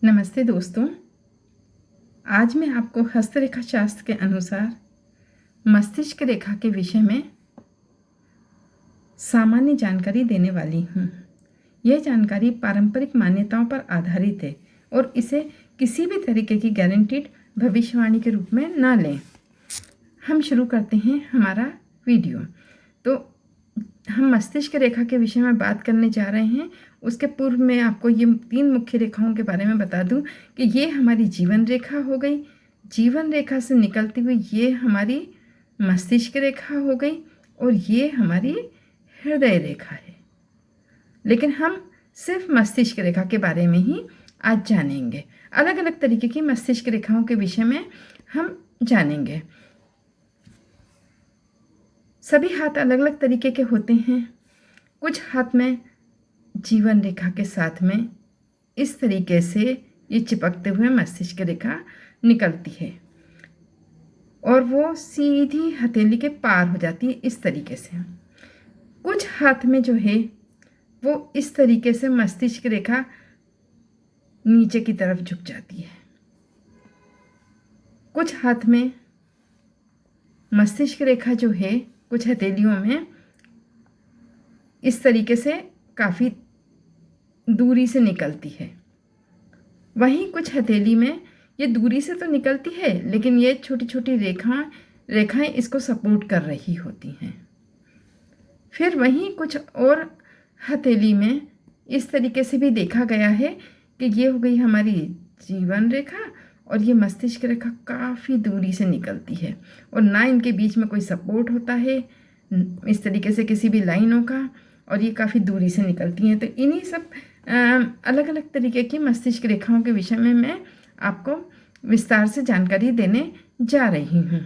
नमस्ते दोस्तों। आज मैं आपको हस्तरेखा शास्त्र के अनुसार मस्तिष्क रेखा के विषय में सामान्य जानकारी देने वाली हूँ। यह जानकारी पारंपरिक मान्यताओं पर आधारित है और इसे किसी भी तरीके की गारंटीड भविष्यवाणी के रूप में ना लें। हम शुरू करते हैं हमारा वीडियो। तो हम मस्तिष्क रेखा के विषय में बात करने जा रहे हैं। उसके पूर्व में आपको ये 3 मुख्य रेखाओं के बारे में बता दूं कि ये हमारी जीवन रेखा हो गई, जीवन रेखा से निकलती हुई ये हमारी मस्तिष्क रेखा हो गई और ये हमारी हृदय रेखा है। लेकिन हम सिर्फ मस्तिष्क रेखा के बारे में ही आज जानेंगे। अलग अलग तरीके की मस्तिष्क रेखाओं के विषय में हम जानेंगे। सभी हाथ अलग अलग तरीके के होते हैं। कुछ हाथ में जीवन रेखा के साथ में इस तरीके से ये चिपकते हुए मस्तिष्क रेखा निकलती है और वो सीधी हथेली के पार हो जाती है इस तरीके से। कुछ हाथ में जो है वो इस तरीके से मस्तिष्क रेखा नीचे की तरफ झुक जाती है। कुछ हाथ में मस्तिष्क रेखा जो है कुछ हथेलियों में इस तरीके से काफ़ी दूरी से निकलती है। वहीं कुछ हथेली में ये दूरी से तो निकलती है लेकिन ये छोटी छोटी रेखाएं इसको सपोर्ट कर रही होती हैं। फिर वहीं कुछ और हथेली में इस तरीके से भी देखा गया है कि ये हो गई हमारी जीवन रेखा और ये मस्तिष्क रेखा काफ़ी दूरी से निकलती है और ना इनके बीच में कोई सपोर्ट होता है इस तरीके से किसी भी लाइनों का, और ये काफ़ी दूरी से निकलती हैं। तो इन्हीं सब अलग अलग तरीके की मस्तिष्क रेखाओं के विषय में मैं आपको विस्तार से जानकारी देने जा रही हूँ।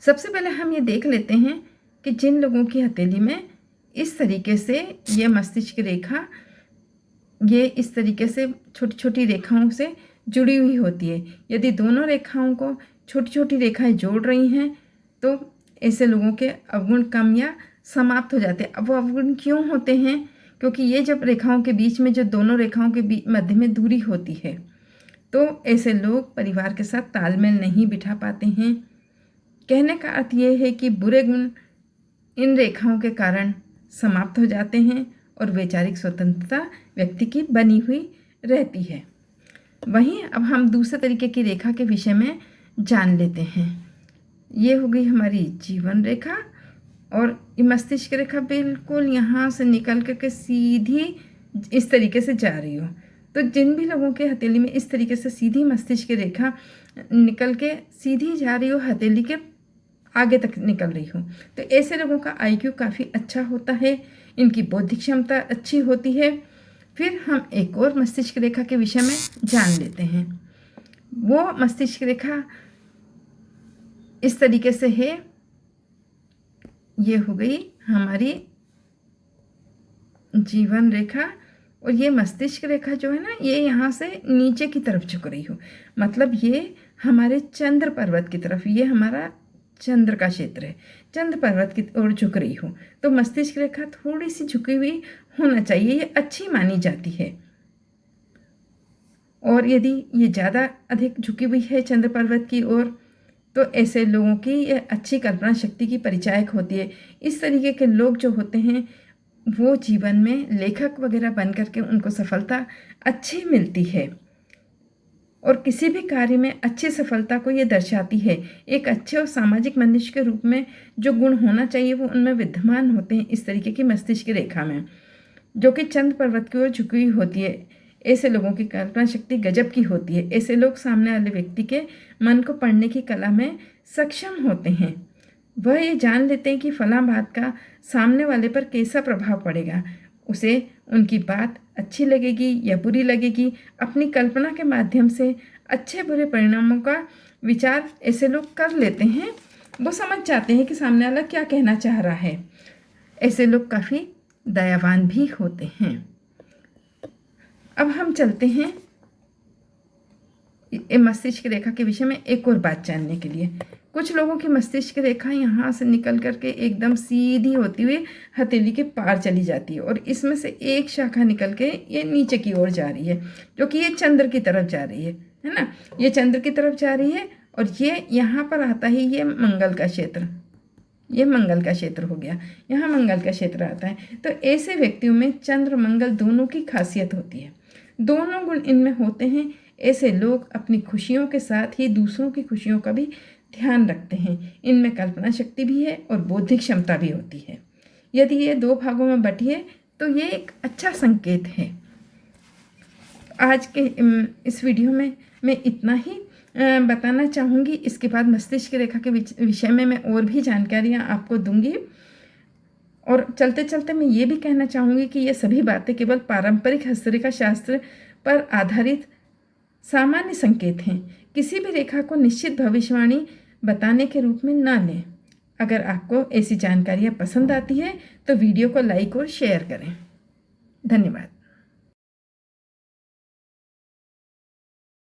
सबसे पहले हम ये देख लेते हैं कि जिन लोगों की हथेली में इस तरीके से ये मस्तिष्क रेखा ये इस तरीके से छोटी छोटी रेखाओं से जुड़ी हुई होती है, यदि दोनों रेखाओं को छोटी छोटी रेखाएं जोड़ रही हैं तो ऐसे लोगों के अवगुण कम या समाप्त हो जाते हैं। अब वो अवगुण क्यों होते हैं? क्योंकि ये जब रेखाओं के बीच में जो दोनों रेखाओं के मध्य में दूरी होती है तो ऐसे लोग परिवार के साथ तालमेल नहीं बिठा पाते हैं। कहने का अर्थ ये है कि बुरे गुण इन रेखाओं के कारण समाप्त हो जाते हैं और वैचारिक स्वतंत्रता व्यक्ति की बनी हुई रहती है। वहीं अब हम दूसरे तरीके की रेखा के विषय में जान लेते हैं। ये हो गई हमारी जीवन रेखा और ये मस्तिष्क रेखा बिल्कुल यहाँ से निकल करके सीधी इस तरीके से जा रही हो। तो जिन भी लोगों के हथेली में इस तरीके से सीधी मस्तिष्क रेखा निकल के सीधी जा रही हो, हथेली के आगे तक निकल रही हो, तो ऐसे लोगों का IQ काफ़ी अच्छा होता है, इनकी बौद्धिक क्षमता अच्छी होती है। फिर हम एक और मस्तिष्क रेखा के विषय में जान लेते हैं। वो मस्तिष्क रेखा इस तरीके से है, ये हो गई हमारी जीवन रेखा और ये मस्तिष्क रेखा जो है ना ये यहाँ से नीचे की तरफ झुक रही हो, मतलब ये हमारे चंद्र पर्वत की तरफ, ये हमारा चंद्र का क्षेत्र है, चंद्र पर्वत की ओर झुक रही हो। तो मस्तिष्क रेखा थोड़ी सी झुकी हुई होना चाहिए, ये अच्छी मानी जाती है। और यदि ये ज़्यादा अधिक झुकी हुई है चंद्र पर्वत की ओर तो ऐसे लोगों की ये अच्छी कल्पना शक्ति की परिचायक होती है। इस तरीके के लोग जो होते हैं वो जीवन में लेखक वगैरह बन करके उनको सफलता अच्छी मिलती है और किसी भी कार्य में अच्छी सफलता को ये दर्शाती है। एक अच्छे और सामाजिक मनुष्य के रूप में जो गुण होना चाहिए वो उनमें विद्यमान होते हैं इस तरीके की मस्तिष्क रेखा में, जो कि चंद्र पर्वत की ओर झुकी हुई होती है। ऐसे लोगों की कल्पना शक्ति गजब की होती है। ऐसे लोग सामने वाले व्यक्ति के मन को पढ़ने की कला में सक्षम होते हैं। वह ये जान लेते हैं कि फलां बात का सामने वाले पर कैसा प्रभाव पड़ेगा, उसे उनकी बात अच्छी लगेगी या बुरी लगेगी। अपनी कल्पना के माध्यम से अच्छे बुरे परिणामों का विचार ऐसे लोग कर लेते हैं। वो समझ जाते हैं कि सामने वाला क्या कहना चाह रहा है। ऐसे लोग काफ़ी दयावान भी होते हैं। अब हम चलते हैं मस्तिष्क रेखा के विषय में एक और बात जानने के लिए कुछ लोगों की मस्तिष्क रेखा यहाँ से निकल करके एकदम सीधी होती हुई हथेली के पार चली जाती है और इसमें से एक शाखा निकल के ये नीचे की ओर जा रही है, जो कि ये चंद्र की तरफ जा रही है ना। ये चंद्र की तरफ जा रही है और ये यहाँ पर आता ही ये मंगल का क्षेत्र, ये मंगल का क्षेत्र हो गया, यहाँ मंगल का क्षेत्र आता है। तो ऐसे व्यक्तियों में चंद्र मंगल दोनों की खासियत होती है, दोनों गुण इनमें होते हैं। ऐसे लोग अपनी खुशियों के साथ ही दूसरों की खुशियों का भी ध्यान रखते हैं। इनमें कल्पना शक्ति भी है और बौद्धिक क्षमता भी होती है। यदि ये दो भागों में बटी है तो ये एक अच्छा संकेत है। आज के इस वीडियो में मैं इतना ही बताना चाहूँगी। इसके बाद मस्तिष्क रेखा के विषय में मैं और भी जानकारियाँ आपको दूंगी। और चलते चलते मैं ये भी कहना चाहूँगी कि ये सभी बातें केवल पारंपरिक हस्तरेखा शास्त्र पर आधारित सामान्य संकेत हैं। किसी भी रेखा को निश्चित भविष्यवाणी बताने के रूप में ना लें। अगर आपको ऐसी जानकारियाँ पसंद आती है तो वीडियो को लाइक और शेयर करें। धन्यवाद।